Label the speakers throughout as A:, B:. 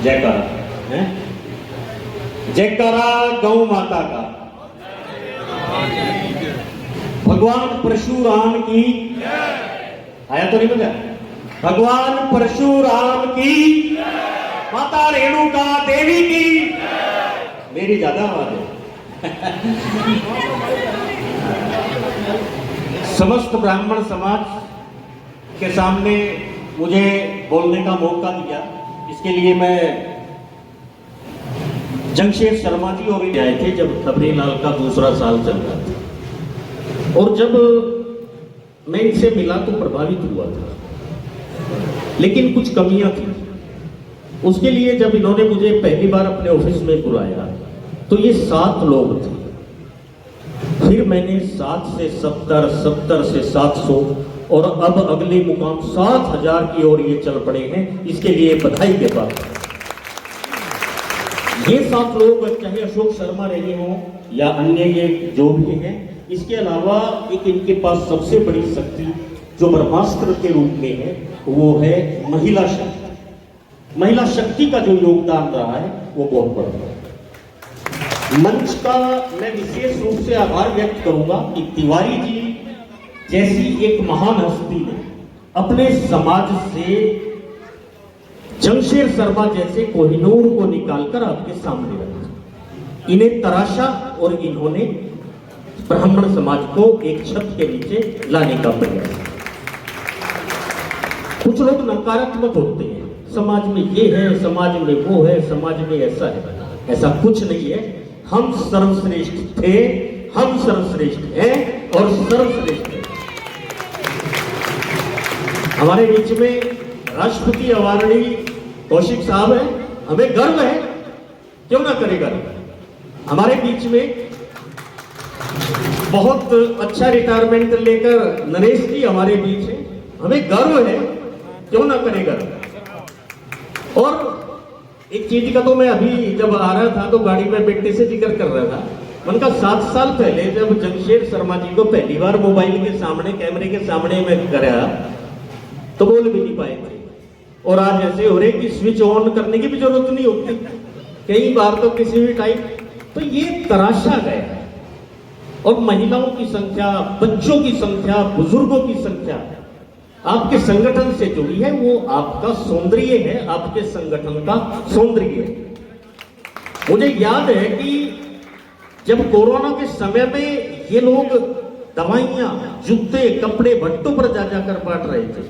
A: जयकारा है, जयकारा गौ माता का, भगवान परशुराम की, आया तो नहीं बजा, भगवान परशुराम की, माता रेणुका देवी की, मेरी ज्यादा आवाज है। समस्त ब्राह्मण समाज के सामने मुझे बोलने का मौका दिया, इसके लिए मैं जमशेद शर्मा जी और आए थे जब खबरीलाल का दूसरा साल चल रहा था, और जब मैं इनसे मिला तो प्रभावित हुआ था, लेकिन कुछ कमियां थी। उसके लिए जब इन्होंने मुझे पहली बार अपने ऑफिस में बुलाया तो ये 7 लोग थे, फिर मैंने 7 से 70, 70 से 700 और अब अगले मुकाम 7000 की ओर ये चल पड़े हैं। इसके लिए बधाई के बाद ये 7 लोग, चाहे अशोक शर्मा रहे हों या अन्य ये जो भी हैं, इसके अलावा एक इनके पास सबसे बड़ी शक्ति जो ब्रह्मास्त्र के रूप में है वो है महिला शक्ति। महिला शक्ति का जो योगदान रहा है वो बहुत बड़ा है। मंच का मैं विशेष रूप से आभार व्यक्त करूंगा कि तिवारी जी जैसी एक महान हस्ती ने अपने समाज से जमशेद शर्मा जैसे कोहिनूर को निकालकर आपके सामने रखा, इन्हें तराशा और इन्होंने ब्राह्मण समाज को एक छत के नीचे लाने का प्रयास। कुछ लोग नकारात्मक होते हैं, समाज में ये है, समाज में वो है, समाज में ऐसा है। ऐसा कुछ नहीं है। हम सर्वश्रेष्ठ थे, हम सर्वश्रेष्ठ हैं और सर्वश्रेष्ठ हैं। हमारे बीच में राष्ट्रपति अवार्डी कौशिक साहब हैं, हमें गर्व है, क्यों ना करे गर्व। हमारे बीच में बहुत अच्छा रिटायरमेंट लेकर नरेश जी हमारे बीच हैं, हमें गर्व है, क्यों ना करे गर्व। और एक चीज का तो मैं अभी जब आ रहा था तो गाड़ी में बेटे से जिक्र कर रहा था, उनका 7 साल पहले जब जमशेद शर्मा जी को पहली बार मोबाइल के सामने, कैमरे के सामने मैं कराया तो बोल भी नहीं पाए थे, और आज ऐसे हो रहे कि स्विच ऑन करने की भी जरूरत नहीं होती कई बार तो किसी भी टाइम। तो ये तराशा गया, और महिलाओं की संख्या, बच्चों की संख्या, बुजुर्गों की संख्या आपके संगठन से जुड़ी है, वो आपका सौंदर्य है, आपके संगठन का सौंदर्य है। मुझे याद है कि जब कोरोना के समय में ये लोग दवाइयां, जूते, कपड़े भट्टों पर जा जाकर बांट रहे थे,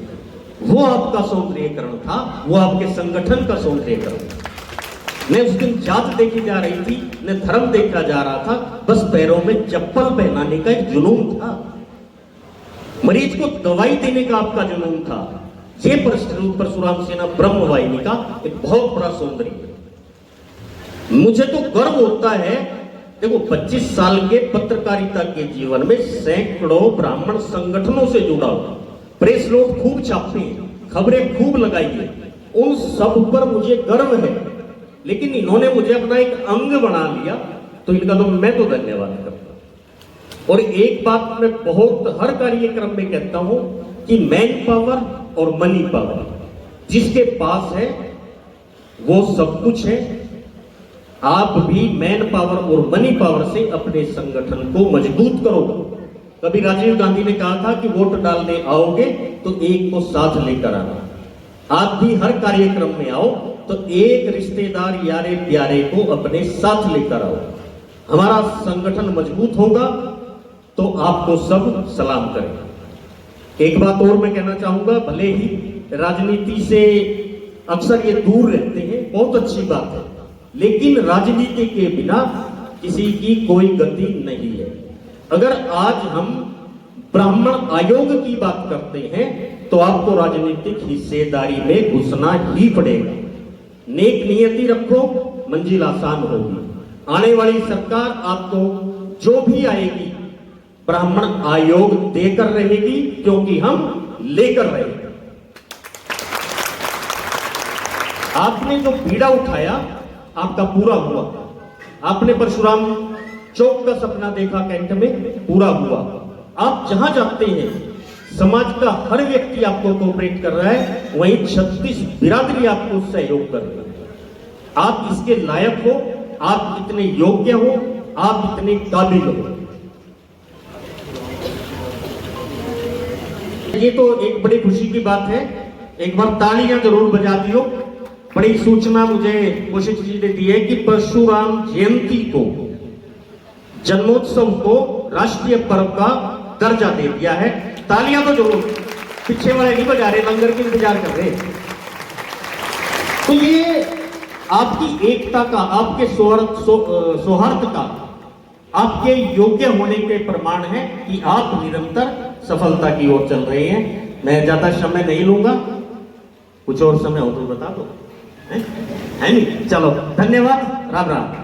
A: वो आपका सौंदर्यीकरण था, वो आपके संगठन का सौंदर्यीकरण था। न उस दिन जात देखी जा रही थी, न धर्म देखा जा रहा था, बस पैरों में चप्पल पहनाने का एक जुनून था, मरीज को दवाई देने का आपका जुनून था। ये परशुराम सेना ब्रह्म वाहिनी का एक बहुत बड़ा सौंदर्य है। मुझे तो गर्व होता है, देखो 25 साल के पत्रकारिता के जीवन में सैकड़ों ब्राह्मण संगठनों से जुड़ा हुआ, प्रेस नोट खूब छापे, खबरें खूब लगाई है, उन सब पर मुझे गर्व है। लेकिन इन्होंने मुझे अपना एक अंग बना लिया, तो इनका तो मैं तो धन्यवाद करता हूं। और एक बात मैं बहुत हर कार्यक्रम में कहता हूं कि मैन पावर और मनी पावर जिसके पास है वो सब कुछ है। आप भी मैन पावर और मनी पावर से अपने संगठन को मजबूत करो। कभी राजीव गांधी ने कहा था कि वोट डालने आओगे तो एक को साथ लेकर आना। आप भी हर कार्यक्रम में आओ तो एक रिश्तेदार, यारे प्यारे को अपने साथ लेकर आओ। हमारा संगठन मजबूत होगा तो आपको सब सलाम करें। एक बात और मैं कहना चाहूंगा, भले ही राजनीति से अक्सर ये दूर रहते हैं, बहुत अच्छी बात है, लेकिन राजनीति के बिना किसी की कोई गति नहीं है। अगर आज हम ब्राह्मण आयोग की बात करते हैं तो आपको राजनीतिक हिस्सेदारी में घुसना ही पड़ेगा। नेक नियति रखो, मंजिल आसान होगी। आने वाली सरकार आपको जो भी आएगी ब्राह्मण आयोग देकर रहेगी, क्योंकि हम लेकर रहेंगे। आपने जो पीड़ा उठाया आपका पूरा हुआ। आपने परशुराम चौक का सपना देखा, कैंट में पूरा हुआ। आप जहां जाते हैं समाज का हर व्यक्ति आपको कोऑपरेट कर रहा है, वहीं 36 बिरादरी आपको सहयोग कर रही है। आप इसके लायक हो, आप इतने योग्य हो, आप इतने काबिल हो। ये तो एक बड़ी खुशी की बात है, एक बार तालियां जरूर बजा दियो। बड़ी सूचना मुझे कोशिश जी ने दी है कि परशुराम जयंती को, जन्मोत्सव को राष्ट्रीय पर्व का दर्जा दे दिया है। तालियां तो जरूर, पीछे वाले नहीं बजा रहे, लंगर की इंतजार कर रहे। तो ये आपकी एकता का, आपके सौहार्द का, आपके योग्य होने के प्रमाण है कि आप निरंतर सफलता की ओर चल रहे हैं। मैं ज्यादा समय नहीं लूंगा, कुछ और समय हो तो बता दो, है नहीं? चलो, धन्यवाद, राम राम।